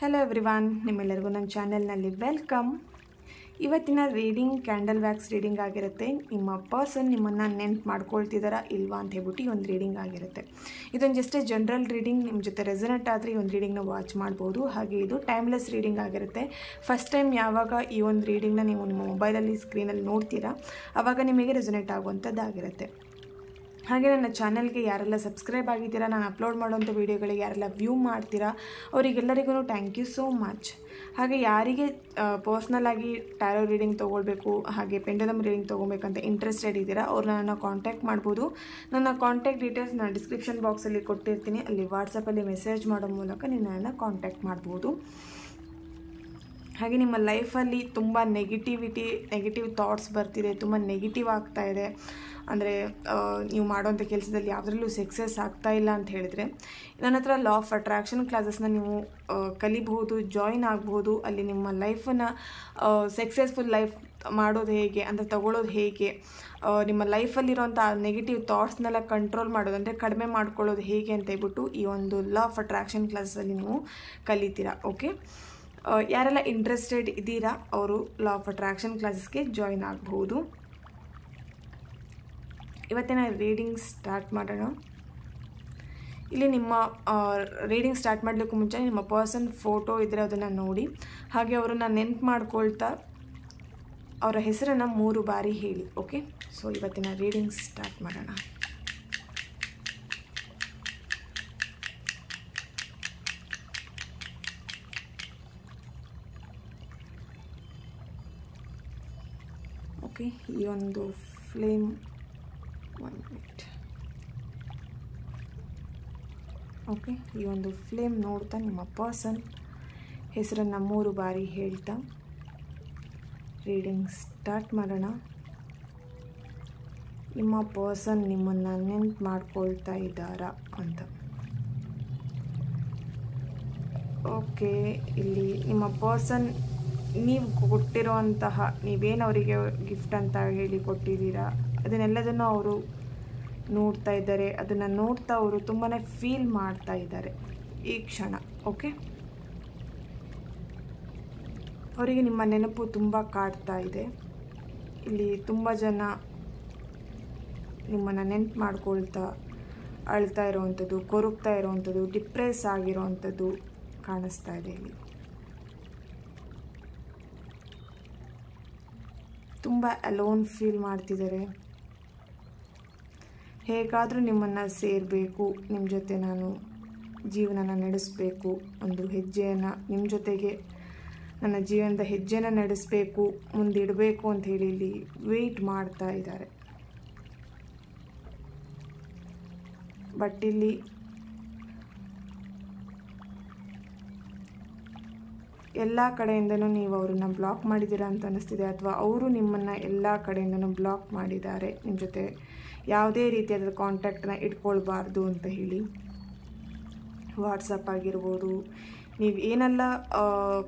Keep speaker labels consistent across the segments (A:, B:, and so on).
A: Hello everyone, ನಿಮ್ಮೆಲ್ಲರಿಗೂ ನನ್ನ ಚಾನೆಲ್ನಲ್ಲಿ ವೆಲ್ಕಮ್. ಇವತ್ತಿನ ರೀಡಿಂಗ್ ಕ್ಯಾಂಡಲ್ ವ್ಯಾಕ್ಸ್ ರೀಡಿಂಗ್ ಆಗಿರುತ್ತೆ. ನಿಮ್ಮ ಪರ್ಸನ್ ನಿಮ್ಮನ್ನು ನೆನ್ಪು ಮಾಡ್ಕೊಳ್ತಿದ್ದಾರಾ ಇಲ್ವಾ ಅಂತ ಹೇಳ್ಬಿಟ್ಟು ಈ ಒಂದು ರೀಡಿಂಗ್ ಆಗಿರುತ್ತೆ. ಇದೊಂದು ಜಸ್ಟ್ ಜನರಲ್ ರೀಡಿಂಗ್. ನಿಮ್ಮ ಜೊತೆ ರೆಸನೆಟ್ ಆದರೆ ಈ ಒಂದು ರೀಡಿಂಗ್ನ ವಾಚ್ ಮಾಡ್ಬೋದು. ಹಾಗೆ ಇದು ಟೈಮ್ಲೆಸ್ ರೀಡಿಂಗ್ ಆಗಿರುತ್ತೆ. ಫಸ್ಟ್ ಟೈಮ್ ಯಾವಾಗ ಈ ಒಂದು ರೀಡಿಂಗ್ನ ನೀವು ನಿಮ್ಮ ಮೊಬೈಲಲ್ಲಿ ಸ್ಕ್ರೀನಲ್ಲಿ ನೋಡ್ತೀರಾ ಆವಾಗ ನಿಮಗೆ ರೆಸನೆಟ್ ಆಗುವಂಥದ್ದಾಗಿರುತ್ತೆ. ಹಾಗೆ ನನ್ನ ಚಾನಲ್ಗೆ ಯಾರೆಲ್ಲ ಸಬ್ಸ್ಕ್ರೈಬ್ ಆಗಿದ್ದೀರಾ, ನಾನು ಅಪ್ಲೋಡ್ ಮಾಡೋಂಥ ವೀಡಿಯೋಗಳಿಗೆ ಯಾರೆಲ್ಲ ವ್ಯೂ ಮಾಡ್ತೀರಾ ಅವರಿಗೆಲ್ಲರಿಗೂ ಥ್ಯಾಂಕ್ ಯು ಸೋ ಮಚ್. ಹಾಗೆ ಯಾರಿಗೆ ಪರ್ಸ್ನಲಾಗಿ ಟ್ಯಾರೋ ರೀಡಿಂಗ್ ತೊಗೊಳ್ಬೇಕು ಹಾಗೆ ಪೆಂಡುಲಮ್ ರೀಡಿಂಗ್ ತೊಗೊಬೇಕಂತ ಇಂಟ್ರೆಸ್ಟೆಡ್ ಇದ್ದೀರಾ ಅವ್ರನ್ನ ನನ್ನ ಕಾಂಟ್ಯಾಕ್ಟ್ ಮಾಡ್ಬೋದು. ನನ್ನ ಕಾಂಟ್ಯಾಕ್ಟ್ ಡೀಟೇಲ್ಸ್ ನಾನು ಡಿಸ್ಕ್ರಿಪ್ಷನ್ ಬಾಕ್ಸಲ್ಲಿ ಕೊಟ್ಟಿರ್ತೀನಿ. ಅಲ್ಲಿ ವಾಟ್ಸಪ್ಪಲ್ಲಿ ಮೆಸೇಜ್ ಮಾಡೋ ಮೂಲಕ ನೀವು ನನ್ನನ್ನು ಕಾಂಟ್ಯಾಕ್ಟ್ ಮಾಡ್ಬೋದು. ಹಾಗೆ ನಿಮ್ಮ ಲೈಫಲ್ಲಿ ತುಂಬ ನೆಗೆಟಿವ್ ಥಾಟ್ಸ್ ಬರ್ತಿದೆ, ತುಂಬ ನೆಗೆಟಿವ್ ಆಗ್ತಾ ಇದೆ, ಅಂದರೆ ನೀವು ಮಾಡೋಂಥ ಕೆಲಸದಲ್ಲಿ ಯಾವುದರಲ್ಲೂ ಸಕ್ಸಸ್ ಆಗ್ತಾ ಇಲ್ಲ ಅಂತ ಹೇಳಿದರೆ ನನ್ನ ಹತ್ರ ಲಾ ಆಫ್ ಅಟ್ರಾಕ್ಷನ್ ಕ್ಲಾಸಸ್ನ ನೀವು ಕಲಿಬಹುದು, ಜಾಯಿನ್ ಆಗ್ಬೋದು. ಅಲ್ಲಿ ನಿಮ್ಮ ಲೈಫನ್ನು ಸಕ್ಸಸ್ಫುಲ್ ಲೈಫ್ ಮಾಡೋದು ಹೇಗೆ ಅಂದರೆ ತಗೊಳ್ಳೋದು ಹೇಗೆ, ನಿಮ್ಮ ಲೈಫಲ್ಲಿರೋಂಥ ನೆಗೆಟಿವ್ ಥಾಟ್ಸ್ನೆಲ್ಲ ಕಂಟ್ರೋಲ್ ಮಾಡೋದು ಅಂದರೆ ಕಡಿಮೆ ಮಾಡ್ಕೊಳ್ಳೋದು ಹೇಗೆ ಅಂತ ಹೇಳ್ಬಿಟ್ಟು ಈ ಒಂದು ಲಾ ಆಫ್ ಅಟ್ರಾಕ್ಷನ್ ಕ್ಲಾಸಲ್ಲಿ ನೀವು ಕಲಿತೀರಾ. ಓಕೆ, ಯಾರೆಲ್ಲ ಇಂಟ್ರೆಸ್ಟೆಡ್ ಇದ್ದೀರಾ ಅವರು ಲಾ ಆಫ್ ಅಟ್ರಾಕ್ಷನ್ ಕ್ಲಾಸಸ್ಗೆ ಜಾಯಿನ್ ಆಗಬಹುದು. ಇವತ್ತಿನ ರೀಡಿಂಗ್ ಸ್ಟಾರ್ಟ್ ಮಾಡೋಣ. ಇಲ್ಲಿ ನಿಮ್ಮ ರೀಡಿಂಗ್ ಸ್ಟಾರ್ಟ್ ಮಾಡಲಿಕ್ಕೂ ಮುಂಚೆ ನಿಮ್ಮ ಪರ್ಸನ್ ಫೋಟೋ ಇದ್ದರೆ ಅದನ್ನು ನೋಡಿ, ಹಾಗೆ ಅವರನ್ನು ನೆನ್ಪು ಮಾಡ್ಕೊಳ್ತಾ ಅವರ ಹೆಸರನ್ನು 3 ಬಾರಿ ಹೇಳಿ. ಓಕೆ, ಸೊ ಇವತ್ತಿನ ರೀಡಿಂಗ್ ಸ್ಟಾರ್ಟ್ ಮಾಡೋಣ. ಓಕೆ, ಈ ಒಂದು ಫ್ಲೇಮ್ ಓಕೆ, ಈ ಒಂದು ಫ್ಲೇಮ್ ನೋಡ್ತಾ ನಿಮ್ಮ ಪರ್ಸನ್ ಹೆಸರನ್ನು 3 ಬಾರಿ ಹೇಳ್ತಾ ರೀಡಿಂಗ್ ಸ್ಟಾರ್ಟ್ ಮಾಡೋಣ. ನಿಮ್ಮ ಪರ್ಸನ್ ನಿಮ್ಮನ್ನು ನೆನ್ಪು ಮಾಡ್ಕೊಳ್ತಾ ಇದ್ದಾರಾ ಅಂತ. ಓಕೆ, ಇಲ್ಲಿ ನಿಮ್ಮ ಪರ್ಸನ್ ನೀವು ಕೊಟ್ಟಿರೋಂತಹ ನೀವೇನು ಅವರಿಗೆ ಗಿಫ್ಟ್ ಅಂತ ಹೇಳಿ ಕೊಟ್ಟಿದ್ದೀರಾ ಅದನ್ನೆಲ್ಲದನ್ನು ಅವರು ನೋಡ್ತಾ ಇದ್ದಾರೆ. ಅದನ್ನು ನೋಡ್ತಾ ಅವರು ತುಂಬಾ ಫೀಲ್ ಮಾಡ್ತಾ ಇದ್ದಾರೆ ಈ ಕ್ಷಣ. ಓಕೆ, ಅವರಿಗೆ ನಿಮ್ಮ ನೆನಪು ತುಂಬ ಕಾಡ್ತಾ ಇದೆ. ಇಲ್ಲಿ ತುಂಬ ಜನ ನಿಮ್ಮನ್ನು ನೆನಪು ಮಾಡ್ಕೊಳ್ತಾ ಅಳ್ತಾ ಇರೋವಂಥದ್ದು, ಕೊರಗ್ತಾ ಇರೋವಂಥದ್ದು, ಡಿಪ್ರೆಸ್ ಆಗಿರೋವಂಥದ್ದು ಕಾಣಿಸ್ತಾ ಇದೆ. ಇಲ್ಲಿ ತುಂಬ ಅಲೋನ್ ಫೀಲ್ ಮಾಡ್ತಿದ್ದಾರೆ. ಹೇಗಾದರೂ ನಿಮ್ಮನ್ನು ಸೇರಬೇಕು, ನಿಮ್ಮ ಜೊತೆ ನಾನು ಜೀವನನ ನಡೆಸಬೇಕು, ಒಂದು ಹೆಜ್ಜೆಯನ್ನು ನಿಮ್ಮ ಜೊತೆಗೆ ನನ್ನ ಜೀವನದ ಹೆಜ್ಜೆನ ನಡೆಸಬೇಕು, ಮುಂದಿಡಬೇಕು ಅಂತ ಹೇಳಿ ಇಲ್ಲಿ ವೆಯ್ಟ್ ಮಾಡ್ತಾ ಇದ್ದಾರೆ. ಬಟ್ ಇಲ್ಲಿ ಎಲ್ಲ ಕಡೆಯಿಂದನೂ ನೀವು ಅವ್ರನ್ನ ಬ್ಲಾಕ್ ಮಾಡಿದ್ದೀರಾ ಅಂತ ಅನ್ನಿಸ್ತಿದೆ, ಅಥವಾ ಅವರು ನಿಮ್ಮನ್ನು ಎಲ್ಲ ಕಡೆಯಿಂದನೂ ಬ್ಲಾಕ್ ಮಾಡಿದ್ದಾರೆ. ನಿಮ್ಮ ಜೊತೆ ಯಾವುದೇ ರೀತಿಯಾದ ಕಾಂಟ್ಯಾಕ್ಟನ್ನ ಇಟ್ಕೊಳ್ಬಾರ್ದು ಅಂತ ಹೇಳಿ ವಾಟ್ಸಪ್ ಆಗಿರ್ಬೋದು, ನೀವು ಏನೆಲ್ಲ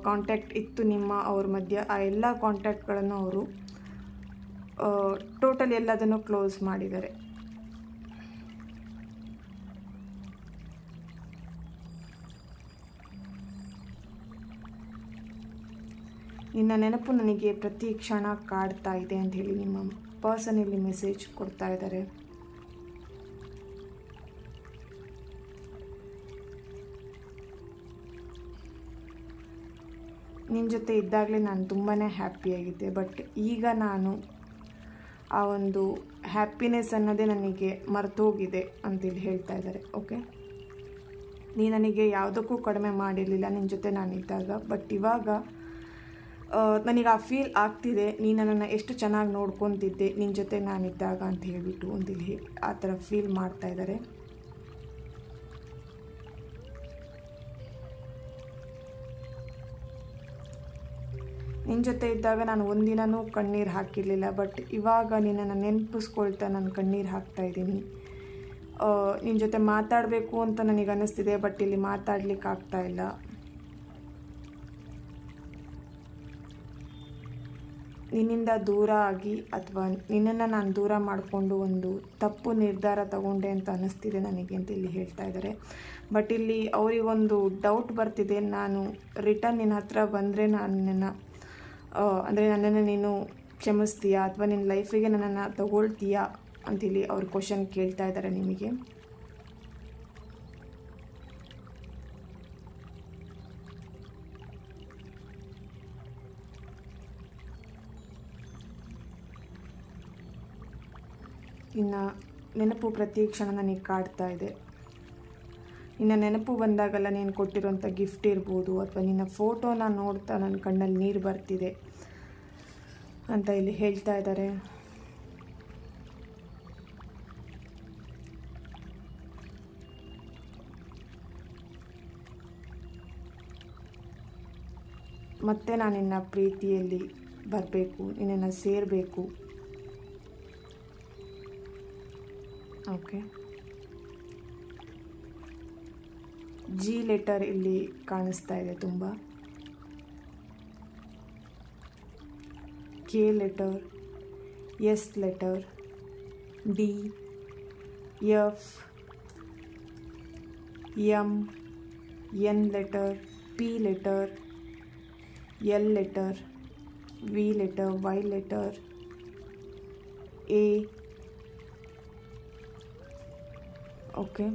A: ಕಾಂಟ್ಯಾಕ್ಟ್ ಇತ್ತು ನಿಮ್ಮ ಅವ್ರ ಮಧ್ಯೆ ಆ ಎಲ್ಲ ಕಾಂಟ್ಯಾಕ್ಟ್ಗಳನ್ನು ಅವರು ಟೋಟಲ್ ಎಲ್ಲದನ್ನು ಕ್ಲೋಸ್ ಮಾಡಿದ್ದಾರೆ. ನಿನ್ನ ನೆನಪು ನನಗೆ ಪ್ರತಿ ಕ್ಷಣ ಕಾಡ್ತಾ ಇದೆ ಅಂತ ಹೇಳಿ ನಿಮ್ಮ ಪರ್ಸನ್ ಇಲ್ಲಿ ಮೆಸೇಜ್ ಕೊಡ್ತಾ ಇದ್ದಾರೆ. ನಿನ್ನ ಜೊತೆ ಇದ್ದಾಗಲೇ ನಾನು ತುಂಬಾ ಹ್ಯಾಪಿಯಾಗಿದ್ದೆ, ಬಟ್ ಈಗ ನಾನು ಆ ಒಂದು ಹ್ಯಾಪಿನೆಸ್ ಅನ್ನೋದೇ ನನಗೆ ಮರ್ತೋಗಿದೆ ಅಂತೇಳಿ ಹೇಳ್ತಾ ಇದ್ದಾರೆ. ಓಕೆ, ನೀ ನನಗೆ ಯಾವುದಕ್ಕೂ ಕಡಿಮೆ ಮಾಡಿರಲಿಲ್ಲ ನಿನ್ನ ಜೊತೆ ನಾನಿದ್ದಾಗ, ಬಟ್ ಇವಾಗ ನನಗೆ ಆ ಫೀಲ್ ಆಗ್ತಿದೆ, ನೀನು ನನ್ನನ್ನು ಎಷ್ಟು ಚೆನ್ನಾಗಿ ನೋಡ್ಕೊತಿದ್ದೆ ನಿನ್ನ ಜೊತೆ ನಾನಿದ್ದಾಗ ಅಂತ ಹೇಳಿಬಿಟ್ಟು ಒಂದಿಲ್ಲಿ ಆ ಥರ ಫೀಲ್ ಮಾಡ್ತಾ ಇದ್ದಾರೆ. ನಿನ್ನ ಜೊತೆ ಇದ್ದಾಗ ನಾನು ಒಂದಿನನೂ ಕಣ್ಣೀರು ಹಾಕಿರಲಿಲ್ಲ, ಬಟ್ ಇವಾಗ ನಿನ್ನನ್ನು ನೆನಪಿಸ್ಕೊಳ್ತಾ ನಾನು ಕಣ್ಣೀರು ಹಾಕ್ತಾ ಇದ್ದೀನಿ. ನಿನ್ನ ಜೊತೆ ಮಾತಾಡಬೇಕು ಅಂತ ನನಗೆ ಅನ್ನಿಸ್ತಿದೆ, ಬಟ್ ಇಲ್ಲಿ ಮಾತಾಡ್ಲಿಕ್ಕೆ ಆಗ್ತಾ ಇಲ್ಲ. ನಿನ್ನಿಂದ ದೂರ ಆಗಿ ಅಥವಾ ನಿನ್ನನ್ನು ನಾನು ದೂರ ಮಾಡಿಕೊಂಡು ಒಂದು ತಪ್ಪು ನಿರ್ಧಾರ ತಗೊಂಡೆ ಅಂತ ಅನ್ನಿಸ್ತಿದೆ ನನಗೆ ಅಂತ ಇಲ್ಲಿ ಹೇಳ್ತಾ ಇದ್ದಾರೆ. ಬಟ್ ಇಲ್ಲಿ ಅವರಿಗೊಂದು ಡೌಟ್ ಬರ್ತಿದೆ, ನಾನು ರಿಟರ್ನ್ ನಿನ್ನ ಹತ್ರ ಬಂದರೆ ನನ್ನನ್ನು ನೀನು ಕ್ಷಮಿಸ್ತೀಯಾ ಅಥವಾ ನಿನ್ನ ಲೈಫಿಗೆ ನನ್ನನ್ನು ತಗೊಳ್ತೀಯಾ ಅಂತಿಲ್ಲಿ ಅವ್ರು ಕ್ವಶನ್ ಕೇಳ್ತಾ ಇದ್ದಾರೆ ನಿಮಗೆ. ಇನ್ನು ನೆನಪು ಪ್ರತಿ ಕ್ಷಣ ನನಗೆ ಕಾಡ್ತಾ ಇದೆ. ನಿನ್ನ ನೆನಪು ಬಂದಾಗಲ್ಲ ನೀನು ಕೊಟ್ಟಿರೋಂಥ ಗಿಫ್ಟ್ ಇರ್ಬೋದು ಅಥವಾ ನಿನ್ನ ಫೋಟೋನ ನೋಡ್ತಾ ನನ್ನ ಕಣ್ಣಲ್ಲಿ ನೀರು ಬರ್ತಿದೆ ಅಂತ ಇಲ್ಲಿ ಹೇಳ್ತಾ ಇದ್ದಾರೆ. ಮತ್ತೆ ನಾನು ನಿನ್ನ ಪ್ರೀತಿಯಲ್ಲಿ ಬರಬೇಕು, ನಿನ್ನನ್ನು ಸೇರಬೇಕು. ಓಕೆ, ಜಿ ಲೆಟರ್ ಇಲ್ಲಿ ಕಾಣಿಸ್ತಾ ಇದೆ ತುಂಬ. K letter, S letter, D, F, M, N letter, P letter, L letter, V letter, Y letter, A. Okay,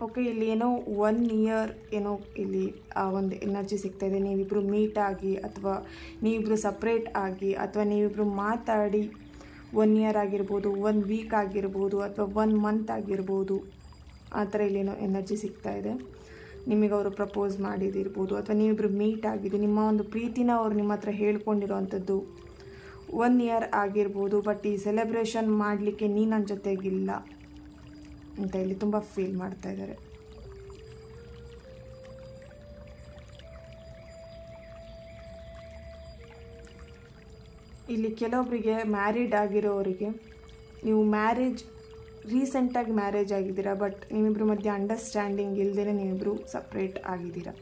A: okay, ಇಲ್ಲಿ ಏನೋ 1 ಇಯರ್ ಏನೋ ಇಲ್ಲಿ ಒಂದು ಎನರ್ಜಿ ಸಿಗ್ತಾಯಿದೆ. ನೀವಿಬ್ಬರು ಮೀಟ್ ಆಗಿ ಅಥವಾ ನೀವಿಬ್ಬರು ಸಪ್ರೇಟ್ ಆಗಿ ಅಥವಾ ನೀವಿಬ್ಬರು ಮಾತಾಡಿ 1 ಇಯರ್ ಆಗಿರ್ಬೋದು, 1 ವೀಕ್ ಆಗಿರ್ಬೋದು ಅಥವಾ 1 ಮಂತ್ ಆಗಿರ್ಬೋದು. ಆ ಥರ ಇಲ್ಲೇನೋ ಎನರ್ಜಿ ಸಿಗ್ತಾಯಿದೆ. ನಿಮಗೆ ಅವರು ಪ್ರಪೋಸ್ ಮಾಡಿದಿರ್ಬೋದು ಅಥವಾ ನೀವಿಬ್ಬರು ಮೀಟ್ ಆಗಿದೆ, ನಿಮ್ಮ ಒಂದು ಪ್ರೀತಿನ ಅವ್ರು ನಿಮ್ಮ ಹತ್ರ ಹೇಳ್ಕೊಂಡಿರೋವಂಥದ್ದು 1 ಇಯರ್ ಆಗಿರ್ಬೋದು. ಬಟ್ ಈ ಸೆಲೆಬ್ರೇಷನ್ ಮಾಡಲಿಕ್ಕೆ ನೀನು ನನ್ನ ಜೊತೆಗಿಲ್ಲ ಅಂತ ಇಲ್ಲಿ ತುಂಬ ಫೀಲ್ ಮಾಡ್ತಾ ಇದ್ದಾರೆ. ಇಲ್ಲಿ ಕೆಲವೊಬ್ಬರಿಗೆ ಮ್ಯಾರಿಡ್ ಆಗಿರೋರಿಗೆ, ನೀವು ರೀಸೆಂಟಾಗಿ ಮ್ಯಾರೇಜ್ ಆಗಿದ್ದೀರಾ, ಬಟ್ ನಿಮ್ಮಿಬ್ಬರ ಮಧ್ಯೆ ಅಂಡರ್ಸ್ಟ್ಯಾಂಡಿಂಗ್ ಇಲ್ಲದೇ ನೀವಿಬ್ಬರು ಸಪ್ರೇಟ್ ಆಗಿದ್ದೀರಾ.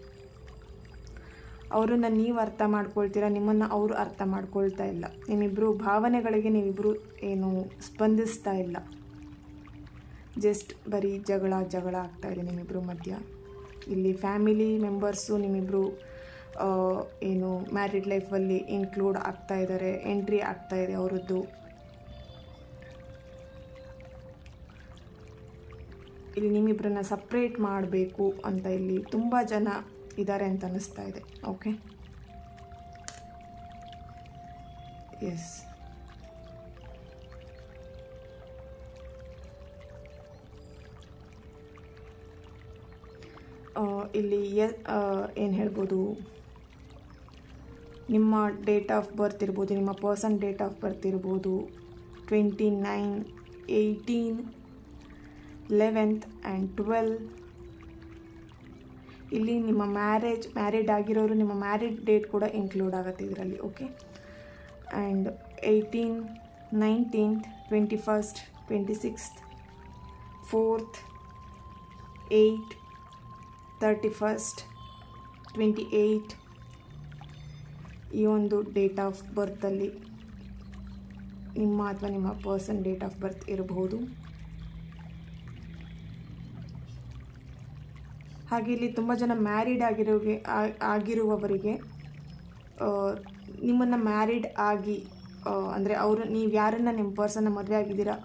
A: ಅವರನ್ನು ನೀವು ಅರ್ಥ ಮಾಡ್ಕೊಳ್ತೀರಾ, ನಿಮ್ಮನ್ನು ಅವರು ಅರ್ಥ ಮಾಡ್ಕೊಳ್ತಾ ಇಲ್ಲ. ನಿಮ್ಮಿಬ್ಬರು ಭಾವನೆಗಳಿಗೆ ನೀವಿಬ್ಬರು ಏನು ಸ್ಪಂದಿಸ್ತಾ ಇಲ್ಲ. ಜಸ್ಟ್ ಬರೀ ಜಗಳ ಆಗ್ತಾಯಿದೆ ನಿಮ್ಮಿಬ್ಬರು ಮಧ್ಯ. ಇಲ್ಲಿ ಫ್ಯಾಮಿಲಿ ಮೆಂಬರ್ಸು ನಿಮ್ಮಿಬ್ಬರು ಏನು ಮ್ಯಾರಿಡ್ ಲೈಫಲ್ಲಿ ಇನ್ಕ್ಲೂಡ್ ಆಗ್ತಾ ಇದ್ದಾರೆ, ಎಂಟ್ರಿ ಆಗ್ತಾ ಇದೆ ಅವರದ್ದು. ಇಲ್ಲಿ ನಿಮ್ಮಿಬ್ಬರನ್ನ ಸಪ್ರೇಟ್ ಮಾಡಬೇಕು ಅಂತ ಇಲ್ಲಿ ತುಂಬ ಜನ ಇದ್ದಾರೆ ಅಂತ ಅನ್ನಿಸ್ತಾ ಇದೆ. ಓಕೆ, ಎಸ್, ಇಲ್ಲಿ ಏನು ಹೇಳ್ಬೋದು, ನಿಮ್ಮ ಡೇಟ್ ಆಫ್ ಬರ್ತ್ ಇರ್ಬೋದು, ನಿಮ್ಮ ಪರ್ಸನ್ ಡೇಟ್ ಆಫ್ ಬರ್ತ್ ಇರ್ಬೋದು 29, 18, 11 and 12. ಇಲ್ಲಿ ನಿಮ್ಮ ಮ್ಯಾರಿಡ್ ಆಗಿರೋರು ನಿಮ್ಮ ಮ್ಯಾರಿಡ್ ಡೇಟ್ ಕೂಡ ಇನ್ಕ್ಲೂಡ್ ಆಗುತ್ತೆ ಇದರಲ್ಲಿ. Okay, and 18, 19th, 21st, 26th, 4th, 8, 31st, 28 ಈ ಒಂದು ಡೇಟ್ ಆಫ್ ಬರ್ತಲ್ಲಿ ನಿಮ್ಮ ಅಥವಾ ನಿಮ್ಮ ಪರ್ಸನ್ ಡೇಟ್ ಆಫ್ ಬರ್ತ್ ಇರಬಹುದು. ಹಾಗೆ ಇಲ್ಲಿ ತುಂಬ ಜನ ಮ್ಯಾರಿಡ್ ಆಗಿರುವವರಿಗೆ ನಿಮ್ಮನ್ನು ಮ್ಯಾರಿಡ್ ಆಗಿ ಅಂದರೆ ನೀವು ಯಾರನ್ನು ನಿಮ್ಮ ಪರ್ಸನ್ನ ಮದುವೆ ಆಗಿದ್ದೀರಾ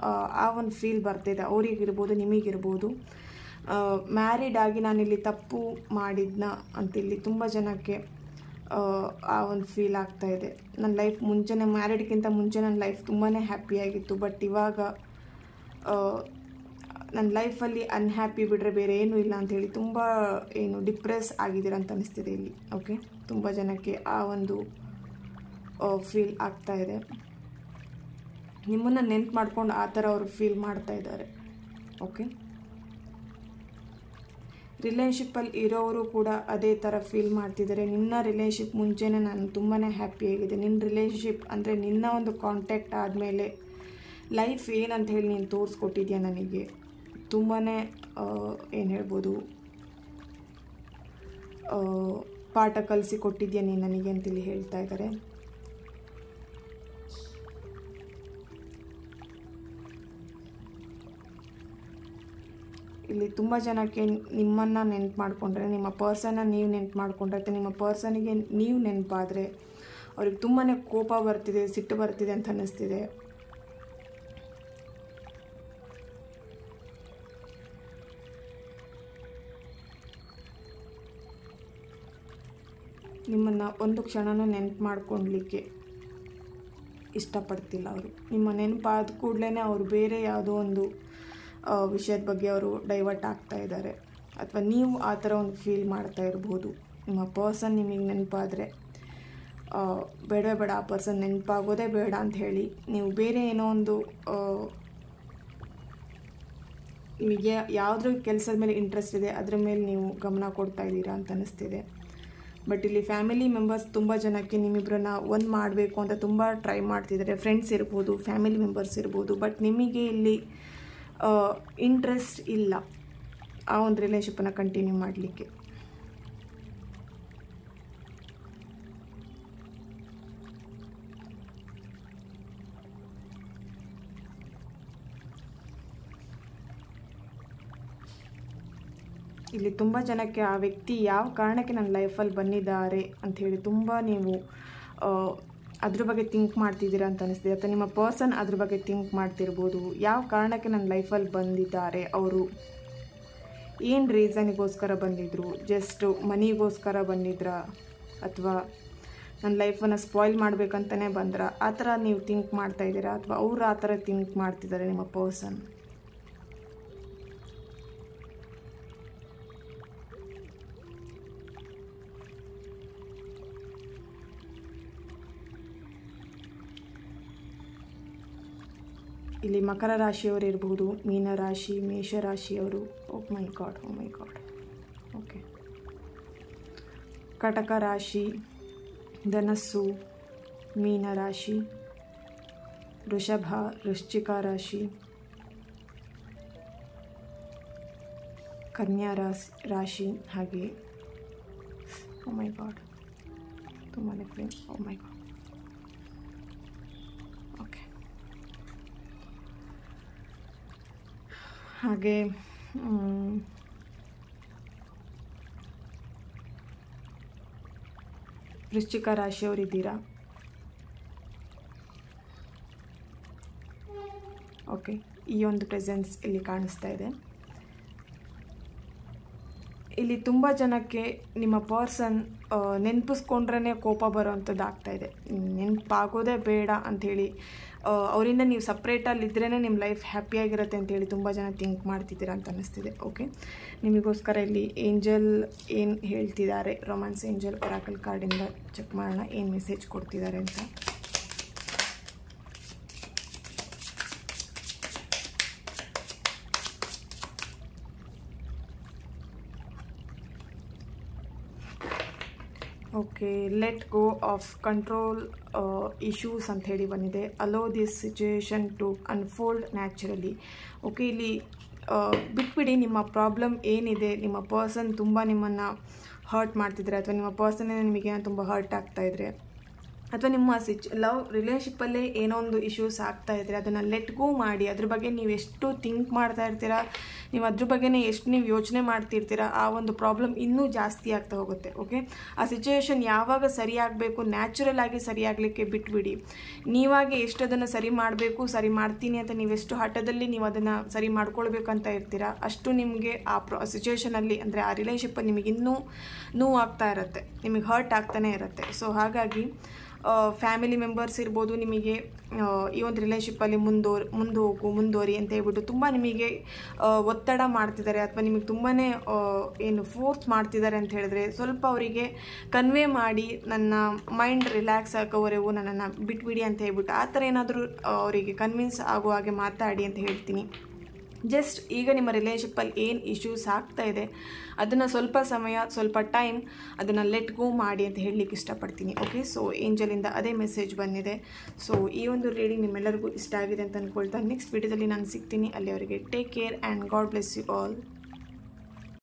A: ಆ ಒಂದು ಫೀಲ್ ಬರ್ತಿದೆ ಅವರಿಗಿರ್ಬೋದು, ನಿಮಗಿರ್ಬೋದು. ಮ್ಯಾರಿಡ್ ಆಗಿ ನಾನಿಲ್ಲಿ ತಪ್ಪು ಮಾಡಿದ್ನ ಅಂತಿಲ್ಲಿ ತುಂಬ ಜನಕ್ಕೆ ಆ ಒಂದು ಫೀಲ್ ಆಗ್ತಾಯಿದೆ. ನನ್ನ ಲೈಫ್ ಮ್ಯಾರಿಡ್ಗಿಂತ ಮುಂಚೆ ನನ್ನ ಲೈಫ್ ತುಂಬಾ ಹ್ಯಾಪಿಯಾಗಿತ್ತು, ಬಟ್ ಇವಾಗ ನನ್ನ ಲೈಫಲ್ಲಿ ಅನ್ಹ್ಯಾಪಿ ಬಿಟ್ಟರೆ ಬೇರೆ ಏನೂ ಇಲ್ಲ ಅಂಥೇಳಿ ತುಂಬ ಡಿಪ್ರೆಸ್ ಆಗಿದ್ದೀರ ಅಂತ ಅನಿಸ್ತಿದೆ ಇಲ್ಲಿ. ಓಕೆ, ತುಂಬ ಜನಕ್ಕೆ ಆ ಒಂದು ಫೀಲ್ ಆಗ್ತಾಯಿದೆ. ನಿಮ್ಮನ್ನು ನೆನ್ಪು ಮಾಡ್ಕೊಂಡು ಆ ಥರ ಅವರು ಫೀಲ್ ಮಾಡ್ತಾ ಇದ್ದಾರೆ. ಓಕೆ, ರಿಲೇಷನ್ಶಿಪ್ಪಲ್ಲಿ ಇರೋರು ಕೂಡ ಅದೇ ಥರ ಫೀಲ್ ಮಾಡ್ತಿದ್ದಾರೆ. ನಿನ್ನ ರಿಲೇಷನ್ಶಿಪ್ ಮುಂಚೆನೇ ನಾನು ತುಂಬಾ ಹ್ಯಾಪಿಯಾಗಿದೆ. ನಿನ್ನ ರಿಲೇಷನ್ಶಿಪ್ ಅಂದರೆ ನಿನ್ನ ಒಂದು ಕಾಂಟ್ಯಾಕ್ಟ್ ಆದಮೇಲೆ ಲೈಫ್ ಏನಂತ ಹೇಳಿ ನೀನು ತೋರಿಸ್ಕೊಟ್ಟಿದ್ಯಾ ನನಗೆ. ತುಂಬಾ ಏನು ಹೇಳ್ಬೋದು, ಪಾಠ ಕಲಿಸಿ ಕೊಟ್ಟಿದ್ಯಾ ನೀನು ನನಗೆ ಅಂತೇಳಿ ಹೇಳ್ತಾ ಇದ್ದಾರೆ. ಇಲ್ಲಿ ತುಂಬ ಜನಕ್ಕೆ ನಿಮ್ಮನ್ನು ನೆನಪು ಮಾಡಿಕೊಂಡ್ರೆ, ನಿಮ್ಮ ಪರ್ಸನ್ನ ನೀವು ನೆನಪು ಮಾಡಿಕೊಂಡ್ರೆ ಅಥವಾ ನಿಮ್ಮ ಪರ್ಸನಿಗೆ ನೀವು ನೆನಪಾದರೆ ಅವ್ರಿಗೆ ತುಂಬಾ ಕೋಪ ಬರ್ತಿದೆ, ಸಿಟ್ಟು ಬರ್ತಿದೆ ಅಂತ ಅನ್ನಿಸ್ತಿದೆ. ನಿಮ್ಮನ್ನು ಒಂದು ಕ್ಷಣನೂ ನೆನಪು ಮಾಡ್ಕೊಳ್ಲಿಕ್ಕೆ ಇಷ್ಟಪಡ್ತಿಲ್ಲ ಅವರು. ನಿಮ್ಮ ನೆನಪಾದ ಕೂಡಲೇ ಅವರು ಬೇರೆ ಯಾವುದೋ ಒಂದು ವಿಷಯದ ಬಗ್ಗೆ ಅವರು ಡೈವರ್ಟ್ ಆಗ್ತಾ ಇದ್ದಾರೆ, ಅಥವಾ ನೀವು ಆ ಥರ ಒಂದು ಫೀಲ್ ಮಾಡ್ತಾ ಇರ್ಬೋದು. ನಿಮ್ಮ ಪರ್ಸನ್ ನಿಮಗೆ ನೆನಪಾದರೆ ಬೇಡವೇ ಬೇಡ, ಆ ಪರ್ಸನ್ ನೆನಪಾಗೋದೇ ಬೇಡ ಅಂತ ಹೇಳಿ ನೀವು ಬೇರೆ ಏನೋ ಒಂದು ನಿಮಗೆ ಯಾವುದ್ರ ಕೆಲಸದ ಮೇಲೆ ಇಂಟ್ರೆಸ್ಟ್ ಇದೆ ಅದರ ಮೇಲೆ ನೀವು ಗಮನ ಕೊಡ್ತಾ ಇದ್ದೀರಾ ಅಂತ ಅನ್ನಿಸ್ತಿದೆ. ಬಟ್ ಇಲ್ಲಿ ಫ್ಯಾಮಿಲಿ ಮೆಂಬರ್ಸ್ ತುಂಬ ಜನಕ್ಕೆ ನಿಮ್ಮಿಬ್ಬರನ್ನ ಒಂದು ಮಾಡಬೇಕು ಅಂತ ತುಂಬ ಟ್ರೈ ಮಾಡ್ತಿದ್ದಾರೆ. ಫ್ರೆಂಡ್ಸ್ ಇರ್ಬೋದು, ಫ್ಯಾಮಿಲಿ ಮೆಂಬರ್ಸ್ ಇರ್ಬೋದು. ಬಟ್ ನಿಮಗೆ ಇಲ್ಲಿ ಇಂಟ್ರೆಸ್ಟ್ ಇಲ್ಲ ಆ ಒಂದು ರಿಲೇಷನ್ಶಿಪ್ಪನ್ನು ಕಂಟಿನ್ಯೂ ಮಾಡಲಿಕ್ಕೆ. ಇಲ್ಲಿ ತುಂಬ ಜನಕ್ಕೆ ಆ ವ್ಯಕ್ತಿ ಯಾವ ಕಾರಣಕ್ಕೆ ನನ್ನ ಲೈಫಲ್ಲಿ ಬಂದಿದ್ದಾರೆ ಅಂಥೇಳಿ ತುಂಬ ನೀವು ಅದ್ರ ಬಗ್ಗೆ ಥಿಂಕ್ ಮಾಡ್ತಿದ್ದೀರಾ ಅಂತ ಅನಿಸ್ತಿದೆ. ಅಥವಾ ನಿಮ್ಮ ಪರ್ಸನ್ ಅದ್ರ ಬಗ್ಗೆ ಥಿಂಕ್ ಮಾಡ್ತಿರ್ಬೋದು. ಯಾವ ಕಾರಣಕ್ಕೆ ನನ್ನ ಲೈಫಲ್ಲಿ ಬಂದಿದ್ದಾರೆ, ಅವರು ಏನು ರೀಸನಿಗೋಸ್ಕರ ಬಂದಿದ್ರು, ಜಸ್ಟ್ ಮನಿಗೋಸ್ಕರ ಬಂದಿದ್ರಾ ಅಥವಾ ನನ್ನ ಲೈಫನ್ನು ಸ್ಪಾಯ್ಲ್ ಮಾಡಬೇಕಂತಲೇ ಬಂದ್ರಾ, ಆ ಥರ ನೀವು ಥಿಂಕ್ ಮಾಡ್ತಾಯಿದ್ದೀರಾ ಅಥವಾ ಅವರು ಆ ಥರ ಥಿಂಕ್ ಮಾಡ್ತಿದ್ದಾರೆ ನಿಮ್ಮ ಪರ್ಸನ್. ಇಲ್ಲಿ ಮಕರ ರಾಶಿಯವರು ಇರ್ಬೋದು, ಮೀನರಾಶಿ, ಮೇಷರಾಶಿಯವರು. ಓ ಮೈ ಗಾಡ್. ಓಕೆ. ಕಟಕ ರಾಶಿ, ಧನಸ್ಸು, ಮೀನರಾಶಿ, ವೃಷಭ, ವೃಶ್ಚಿಕ ರಾಶಿ, ಕನ್ಯಾ ರಾಶಿ, ಹಾಗೆ ಓ ಮೈ ಗಾಡ್ ತುಂಬಾ ಫ್ಲೇಮ್. ಓ ಮೈ ಗಾಡ್. ಓಕೆ. ಹಾಗೆ ವೃಶ್ಚಿಕ ರಾಶಿಯವರಿದ್ದೀರಾ. ಓಕೆ. ಈ ಒಂದು ಪ್ರೆಸೆನ್ಸ್ ಇಲ್ಲಿ ಕಾಣಿಸ್ತಾ ಇದೆ. ಇಲ್ಲಿ ತುಂಬ ಜನಕ್ಕೆ ನಿಮ್ಮ ಪರ್ಸನ್ ನೆನಪಿಸ್ಕೊಂಡ್ರೇ ಕೋಪ ಬರೋವಂಥದ್ದು ಆಗ್ತಾಯಿದೆ. ನೆನಪಾಗೋದೇ ಬೇಡ ಅಂಥೇಳಿ ಅವರಿಂದ ನೀವು ಸಪ್ರೇಟಲ್ಲಿದ್ರೇ ನಿಮ್ಮ ಲೈಫ್ ಹ್ಯಾಪಿಯಾಗಿರುತ್ತೆ ಅಂಥೇಳಿ ತುಂಬ ಜನ ಥಿಂಕ್ ಮಾಡ್ತಿದ್ದೀರಾ ಅಂತ ಅನ್ನಿಸ್ತಿದೆ. ಓಕೆ. ನಿಮಗೋಸ್ಕರ ಇಲ್ಲಿ ಏಂಜಲ್ ಏನು ಹೇಳ್ತಿದ್ದಾರೆ, ರೊಮ್ಯಾನ್ಸ್ ಏಂಜಲ್ ಒರಾಕಲ್ ಕಾರ್ಡಿಂದ ಚೆಕ್ ಮಾಡೋಣ ಏನು ಮೆಸೇಜ್ ಕೊಡ್ತಿದ್ದಾರೆ ಅಂತ. Okay. Let go of control issues ಅಂತ ಹೇಳಿ ಬಂದಿದೆ. Allow this situation to unfold naturally. Okay. ಇಲ್ಲಿ ಬಿಟ್ಬಿಡಿ ನಿಮ್ಮ ಪ್ರಾಬ್ಲಮ್ ಏನಿದೆ. ನಿಮ್ಮ ಪರ್ಸನ್ ತುಂಬ ನಿಮ್ಮನ್ನು ಹರ್ಟ್ ಮಾಡ್ತಿದ್ರೆ ಅಥವಾ ನಿಮ್ಮ ಪರ್ಸನ್ನೇ ನಿಮಗೆ ತುಂಬ ಹರ್ಟ್ ಆಗ್ತಾಯಿದ್ರೆ ಅಥವಾ ನಿಮ್ಮ ಲವ್ ರಿಲೇಷನ್ಶಿಪ್ಪಲ್ಲೇ ಏನೋ ಒಂದು ಇಶ್ಯೂಸ್ ಆಗ್ತಾಯಿದ್ರೆ ಅದನ್ನು ಲೆಟ್ ಗೋ ಮಾಡಿ. ಅದ್ರ ಬಗ್ಗೆ ನೀವು ಎಷ್ಟು ಥಿಂಕ್ ಮಾಡ್ತಾ ಇರ್ತೀರಾ, ನೀವು ಅದ್ರ ಬಗ್ಗೆನೇ ಎಷ್ಟು ನೀವು ಯೋಚನೆ ಮಾಡ್ತಿರ್ತೀರಾ, ಆ ಒಂದು ಪ್ರಾಬ್ಲಮ್ ಇನ್ನೂ ಜಾಸ್ತಿ ಆಗ್ತಾ ಹೋಗುತ್ತೆ. ಓಕೆ. ಆ ಸಿಚುಯೇಷನ್ ಯಾವಾಗ ಸರಿಯಾಗಬೇಕು, ನ್ಯಾಚುರಲ್ ಆಗಿ ಸರಿಯಾಗಲಿಕ್ಕೆ ಬಿಟ್ಬಿಡಿ. ನೀವಾಗೆ ಎಷ್ಟು ಅದನ್ನು ಸರಿ ಮಾಡಬೇಕು, ಸರಿ ಮಾಡ್ತೀನಿ ಅಂತ ನೀವೆಷ್ಟು ಹಠದಲ್ಲಿ ನೀವು ಅದನ್ನು ಸರಿ ಮಾಡ್ಕೊಳ್ಬೇಕಂತ ಇರ್ತೀರಾ, ಅಷ್ಟು ನಿಮಗೆ ಆ ಸಿಚುಯೇಷನಲ್ಲಿ ಅಂದರೆ ಆ ರಿಲೇಷನ್ಶಿಪ್ಪಲ್ಲಿ ನಿಮಗೆ ಇನ್ನೂ ನೋವಾಗ್ತಾ ಇರುತ್ತೆ, ನಿಮಗೆ ಹರ್ಟ್ ಆಗ್ತಾನೆ ಇರುತ್ತೆ. ಸೊ ಹಾಗಾಗಿ ಫ್ಯಾಮಿಲಿ ಮೆಂಬರ್ಸ್ ಇರ್ಬೋದು, ನಿಮಗೆ ಈ ಒಂದು ರಿಲೇಷನ್ಶಿಪ್ಪಲ್ಲಿ ಮುಂದುವರಿ ಅಂತ ಹೇಳ್ಬಿಟ್ಟು ತುಂಬ ನಿಮಗೆ ಒತ್ತಡ ಮಾಡ್ತಿದ್ದಾರೆ ಅಥವಾ ನಿಮಗೆ ತುಂಬಾ ಏನು ಫೋರ್ಸ್ ಮಾಡ್ತಿದ್ದಾರೆ ಅಂತ ಹೇಳಿದ್ರೆ ಸ್ವಲ್ಪ ಅವರಿಗೆ ಕನ್ವೆ ಮಾಡಿ ನನ್ನ ಮೈಂಡ್ ರಿಲ್ಯಾಕ್ಸ್ ಆಗೋವರೆಗೂ ನನ್ನನ್ನು ಬಿಟ್ಬಿಡಿ ಅಂತ ಹೇಳ್ಬಿಟ್ಟು ಆ ಥರ ಏನಾದರೂ ಅವರಿಗೆ ಕನ್ವಿನ್ಸ್ ಆಗೋ ಹಾಗೆ ಮಾತಾಡಿ ಅಂತ ಹೇಳ್ತೀನಿ. ಜಸ್ಟ್ ಈಗ ನಿಮ್ಮ ರಿಲೇಷನ್ಶಿಪ್ಪಲ್ಲಿ ಏನು ಇಶ್ಯೂಸ್ ಆಗ್ತಾ ಇದೆ ಅದನ್ನು ಸ್ವಲ್ಪ ಸಮಯ, ಸ್ವಲ್ಪ ಟೈಮ್ ಅದನ್ನು ಲೆಟ್ ಗೋ ಮಾಡಿ ಅಂತ ಹೇಳಲಿಕ್ಕೆ ಇಷ್ಟಪಡ್ತೀನಿ. ಓಕೆ. ಸೊ ಏಂಜಲಿಂದ ಅದೇ ಮೆಸೇಜ್ ಬಂದಿದೆ. ಸೊ ಈ ಒಂದು ರೀಡಿಂಗ್ ನಿಮ್ಮೆಲ್ಲರಿಗೂ ಇಷ್ಟ ಆಗಿದೆ ಅಂತ ಅಂದ್ಕೊಳ್ತಾ ನೆಕ್ಸ್ಟ್ ವಿಡಿಯೋದಲ್ಲಿ ನಾನು ಸಿಗ್ತೀನಿ. ಅಲ್ಲಿವರೆಗೆ take care and God bless you all.